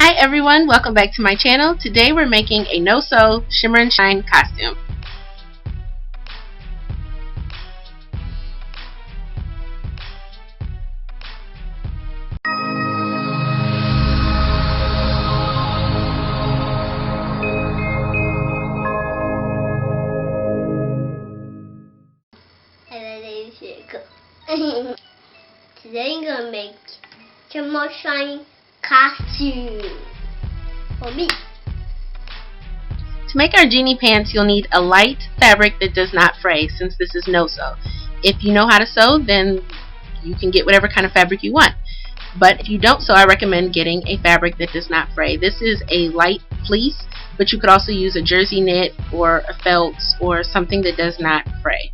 Hi everyone, welcome back to my channel. Today we're making a no-sew Shimmer and Shine costume. Today I'm gonna make Shimmer and Shine costume for me. To make our Genie pants, you'll need a light fabric that does not fray, since this is no-sew. If you know how to sew, then you can get whatever kind of fabric you want. But if you don't sew, I recommend getting a fabric that does not fray. This is a light fleece, but you could also use a jersey knit or a felt or something that does not fray.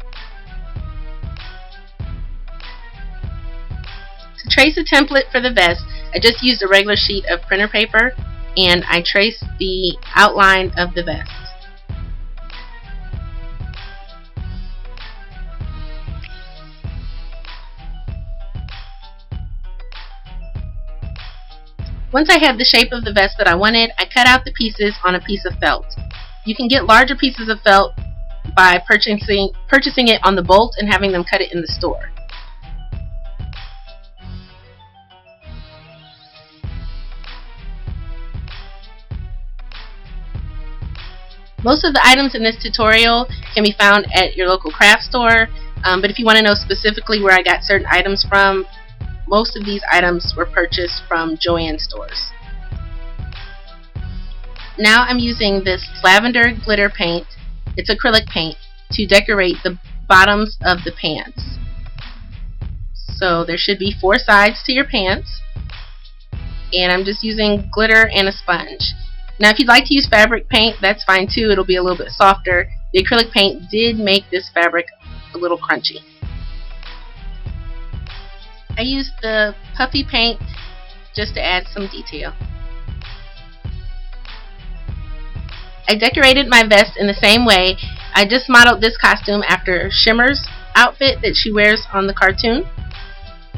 To trace a template for the vest, I just used a regular sheet of printer paper and I traced the outline of the vest. Once I had the shape of the vest that I wanted, I cut out the pieces on a piece of felt. You can get larger pieces of felt by purchasing it on the bolt and having them cut it in the store. Most of the items in this tutorial can be found at your local craft store, but if you want to know specifically where I got certain items from, most of these items were purchased from Joann stores. Now I'm using this lavender glitter paint, it's acrylic paint, to decorate the bottoms of the pants. So there should be 4 sides to your pants, and I'm just using glitter and a sponge. Now if you'd like to use fabric paint, that's fine too, it'll be a little bit softer. The acrylic paint did make this fabric a little crunchy. I used the puffy paint just to add some detail. I decorated my vest in the same way. I just modeled this costume after Shimmer's outfit that she wears on the cartoon,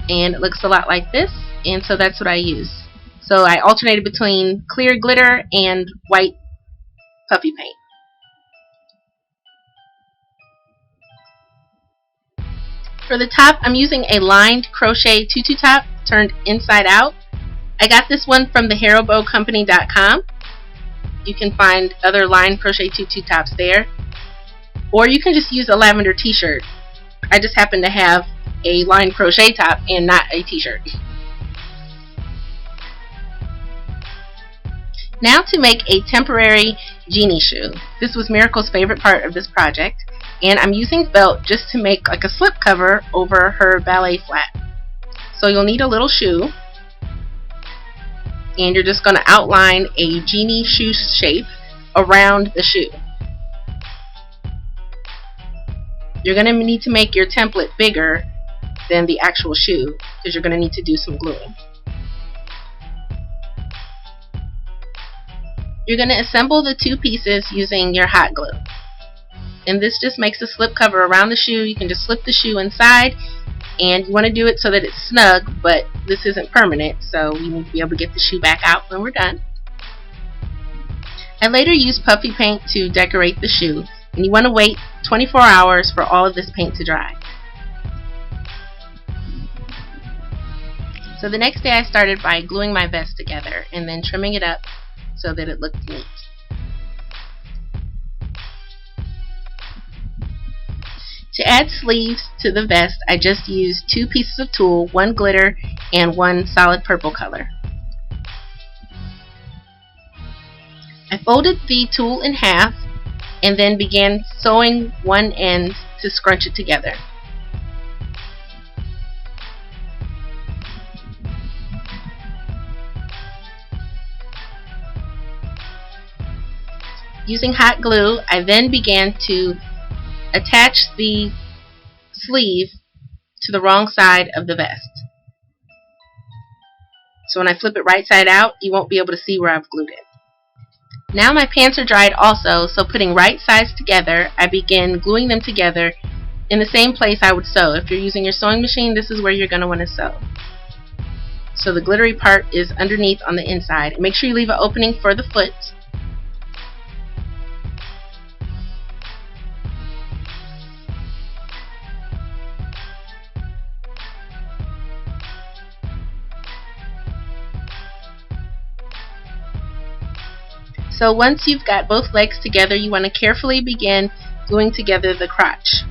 and it looks a lot like this, and so that's what I used. So I alternated between clear glitter and white puffy paint. For the top, I'm using a lined crochet tutu top turned inside out. I got this one from the HarrowBowCompany.com. You can find other lined crochet tutu tops there. Or you can just use a lavender t-shirt. I just happen to have a lined crochet top and not a t-shirt. Now to make a temporary Genie shoe. This was Miracle's favorite part of this project, and I'm using felt just to make like a slip cover over her ballet flat. So you'll need a little shoe, and you're just going to outline a Genie shoe shape around the shoe. You're going to need to make your template bigger than the actual shoe because you're going to need to do some gluing. You're going to assemble the 2 pieces using your hot glue. And this just makes a slip cover around the shoe. You can just slip the shoe inside, and you want to do it so that it's snug, but this isn't permanent, so you need to be able to get the shoe back out when we're done. I later used puffy paint to decorate the shoe, and you want to wait 24 hours for all of this paint to dry. So the next day I started by gluing my vest together and then trimming it up so that it looked neat. To add sleeves to the vest, I just used 2 pieces of tulle, 1 glitter, and 1 solid purple color. I folded the tulle in half and then began sewing one end to scrunch it together. Using hot glue, I then began to attach the sleeve to the wrong side of the vest. So when I flip it right side out, you won't be able to see where I've glued it. Now my pants are dried also, so putting right sides together, I begin gluing them together in the same place I would sew. If you're using your sewing machine, this is where you're going to want to sew. So the glittery part is underneath on the inside. Make sure you leave an opening for the foot. So once you've got both legs together, you want to carefully begin gluing together the crotch.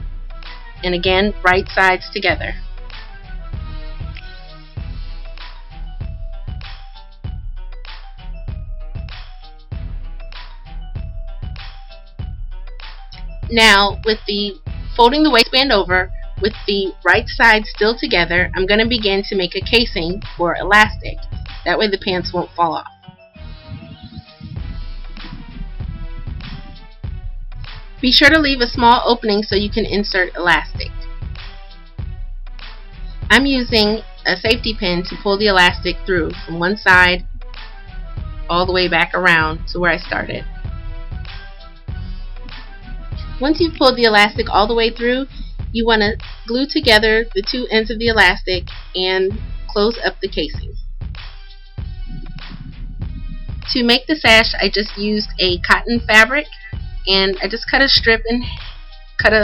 And again, right sides together. Now, with the folding the waistband over, with the right side still together, I'm going to begin to make a casing for elastic. That way the pants won't fall off. Be sure to leave a small opening so you can insert elastic. I'm using a safety pin to pull the elastic through from one side all the way back around to where I started. Once you've pulled the elastic all the way through, you want to glue together the two ends of the elastic and close up the casing. To make the sash, I just used a cotton fabric, and I just cut a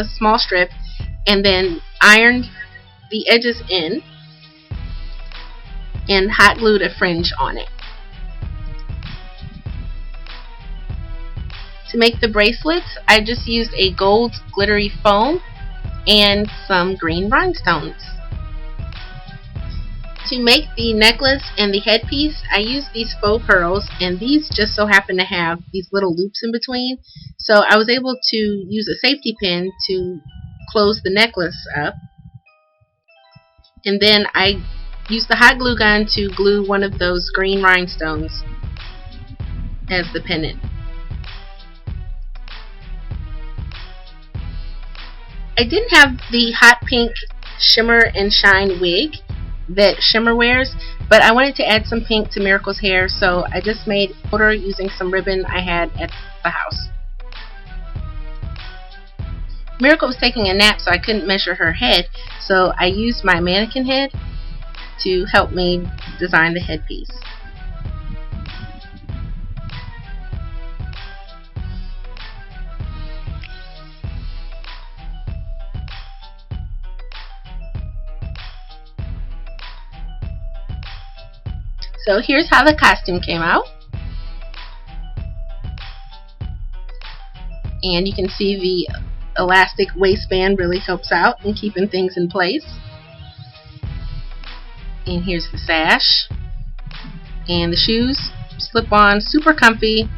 small strip and then ironed the edges in and hot glued a fringe on it. To make the bracelets, I just used a gold glittery foam and some green rhinestones. To make the necklace and the headpiece, I used these faux pearls, and these just so happen to have these little loops in between, so I was able to use a safety pin to close the necklace up, and then I used the hot glue gun to glue one of those green rhinestones as the pendant. I didn't have the hot pink Shimmer and Shine wig that Shimmer wears, but I wanted to add some pink to Miracle's hair, so I just made a border using some ribbon I had at the house. Miracle was taking a nap, so I couldn't measure her head, so I used my mannequin head to help me design the headpiece. So here's how the costume came out. And you can see the elastic waistband really helps out in keeping things in place. And here's the sash. And the shoes, slip on, super comfy.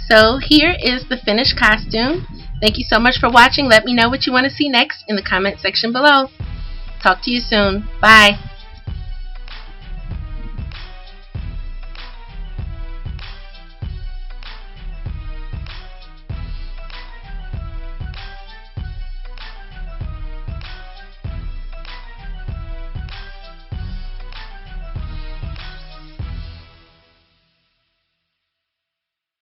So here is the finished costume. Thank you so much for watching. Let me know what you want to see next in the comment section below. Talk to you soon. Bye.